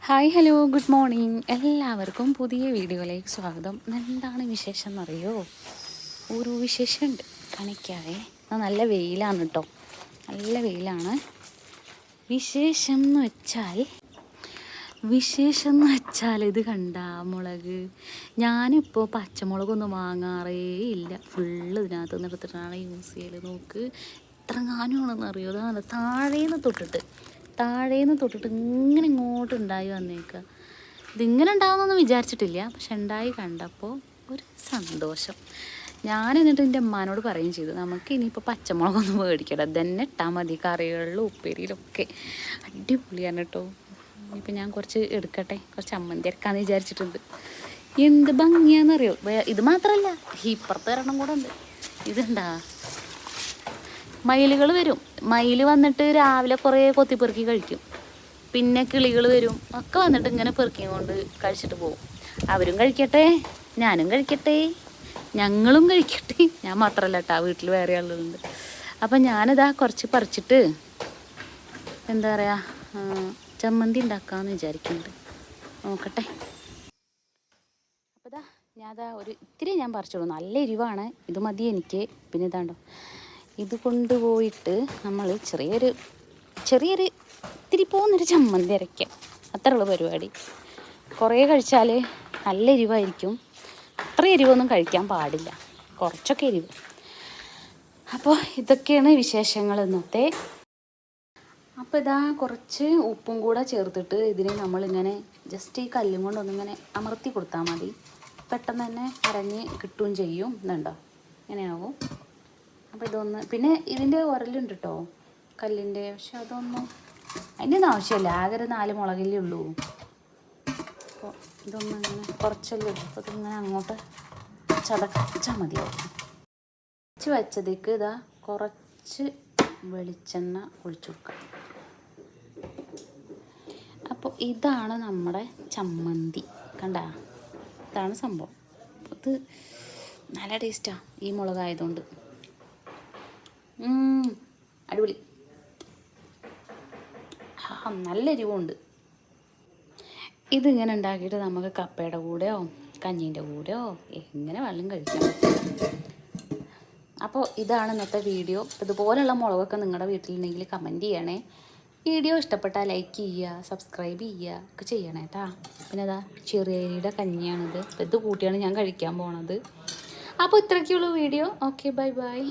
Hi hello good morning എല്ലാവർക്കും പുതിയ വീഡിയോയിലേക്ക് സ്വാഗതം. എന്താണ് വിശേഷം എന്നറിയോ? ഒരു വിശേഷമുണ്ട്, കാണിക്കാവേ. നല്ല വെയിലാണ് കേട്ടോ, നല്ല വെയിലാണ്. വിശേഷം എന്ന് വെച്ചാൽ ഇത് കണ്ട മുളക്. ഞാനിപ്പോൾ പച്ചമുളകൊന്നും വാങ്ങാറേ ഇല്ല, ഫുള്ള് ഇതിനകത്ത് നിന്ന് എടുത്തിട്ടാണ് യൂസ് ചെയ്യൽ. നോക്ക് എത്ര കാനുമാണെന്ന് അറിയോ? അതാണ് താഴേന്ന് തൊട്ടിട്ട് ഇങ്ങനെ ഇങ്ങോട്ട് ഉണ്ടായി വന്നേക്കുക. ഇതിങ്ങനെ ഉണ്ടാവുമെന്നൊന്നും വിചാരിച്ചിട്ടില്ല, പക്ഷെ ഉണ്ടായി കണ്ടപ്പോൾ ഒരു സന്തോഷം. ഞാൻ എന്നിട്ട് എൻ്റെ അമ്മാനോട് പറയുകയും ചെയ്തു, നമുക്ക് ഇനിയിപ്പോൾ പച്ചമുളകൊന്നും മേടിക്കണ്ട, ഇതന്നെ ഇട്ടാൽ മതി കറികളിലും ഉപ്പേരിയിലൊക്കെ. അടിപൊളിയാണ് കേട്ടോ. ഇപ്പം ഞാൻ കുറച്ച് എടുക്കട്ടെ, കുറച്ച് ചമ്മന്തി അരക്കാമെന്ന് വിചാരിച്ചിട്ടുണ്ട്. എന്ത് ഭംഗിയാണെന്നറിയോ? ഇത് മാത്രമല്ല, ഇപ്പുറത്ത് ഒരെണ്ണം കൂടെ ഉണ്ട്. ഇതുണ്ടാ, മയിലുകൾ വരും. മയിൽ വന്നിട്ട് രാവിലെ കുറേ കൊത്തിപ്പെറുക്കി കഴിക്കും. പിന്നെ കിളികൾ വരും, ഒക്കെ വന്നിട്ട് ഇങ്ങനെ പെറുക്കി കൊണ്ട് കഴിച്ചിട്ട് പോകും. അവരും കഴിക്കട്ടെ, ഞാനും കഴിക്കട്ടെ, ഞങ്ങളും കഴിക്കട്ടെ. ഞാൻ മാത്രമല്ല കേട്ടോ, വീട്ടിൽ വേറെ ആളുകളുണ്ട്. അപ്പം ഞാനിതാ കുറച്ച് പറിച്ചിട്ട് എന്താ പറയുക, ചമ്മന്തി ഉണ്ടാക്കാമെന്ന് വിചാരിക്കുന്നുണ്ട്. നോക്കട്ടെ. അപ്പോൾ ഞാനതാ ഒരു ഇത്തിരി ഞാൻ പറിച്ചോളൂ, നല്ല എരിവാണ്, ഇത് മതി എനിക്ക്. പിന്നെ ഇതാണ്ടോ, ഇത് കൊണ്ടുപോയിട്ട് നമ്മൾ ചെറിയൊരു ഇത്തിരി പോകുന്നൊരു ചമ്മന്തി അരയ്ക്കാം, അത്രയുള്ള പരിപാടി. കുറേ കഴിച്ചാൽ നല്ല എരിവായിരിക്കും, അത്ര എരിവൊന്നും കഴിക്കാൻ പാടില്ല, കുറച്ചൊക്കെ എരിവ്. അപ്പോൾ ഇതൊക്കെയാണ് വിശേഷങ്ങൾ ഇന്നത്തെ. അപ്പോൾ ഇതാ കുറച്ച് ഉപ്പും കൂടെ ചേർത്തിട്ട് ഇതിന് നമ്മളിങ്ങനെ ജസ്റ്റ് ഈ കല്ലും കൊണ്ടൊന്നിങ്ങനെ അമർത്തി കൊടുത്താൽ മതി, പെട്ടെന്ന് തന്നെ അരഞ്ഞ് കിട്ടുകയും ചെയ്യും. എന്നുണ്ടോ, ഇങ്ങനെയാവും. അപ്പോൾ ഇതൊന്ന്, പിന്നെ ഇതിൻ്റെ ഉരലുണ്ട് കേട്ടോ, കല്ലിൻ്റെ, പക്ഷെ അതിൻ്റെ ഒന്നും ആവശ്യമില്ല, ആകെ ഒരു 4 മുളകല്ലേ ഉള്ളൂ. അപ്പോൾ ഇതൊന്നും ഇങ്ങനെ കുറച്ചല്ലേ ഉള്ളൂ, അപ്പോൾ ഇതിങ്ങനെ അങ്ങോട്ട് ചതച്ചാൽ മതിയാവും. വെച്ചതേക്ക് ഇതാ കുറച്ച് വെളിച്ചെണ്ണ ഒഴിച്ചു കൊടുക്കാം. അപ്പോൾ ഇതാണ് നമ്മുടെ ചമ്മന്തി, കണ്ട, ഇതാണ് സംഭവം. ഇത് നല്ല ടേസ്റ്റാണ് ഈ മുളകായതുകൊണ്ട്. അടിപൊളി, നല്ല എരിവുണ്ട്. ഇതിങ്ങനെ ഉണ്ടാക്കിയിട്ട് നമുക്ക് കപ്പയുടെ കൂടെയോ കഞ്ഞീൻ്റെ കൂടെയോ എങ്ങനെ വെള്ളം കഴിക്കാം. അപ്പോൾ ഇതാണ് ഇന്നത്തെ വീഡിയോ. ഇതുപോലെയുള്ള മുളകൊക്കെ നിങ്ങളുടെ വീട്ടിലുണ്ടെങ്കിൽ കമൻറ്റ് ചെയ്യണേ. വീഡിയോ ഇഷ്ടപ്പെട്ടാൽ ലൈക്ക് ചെയ്യുക, സബ്സ്ക്രൈബ് ചെയ്യുക ഒക്കെ ചെയ്യണേ കേട്ടോ. പിന്നെ അതാ ചെറിയരിയുടെ കഞ്ഞിയാണിത്, ഇത് കൂട്ടിയാണ് ഞാൻ കഴിക്കാൻ പോണത്. അപ്പോൾ ഇത്രയൊക്കെയുള്ളൂ വീഡിയോ. Okay, bye bye.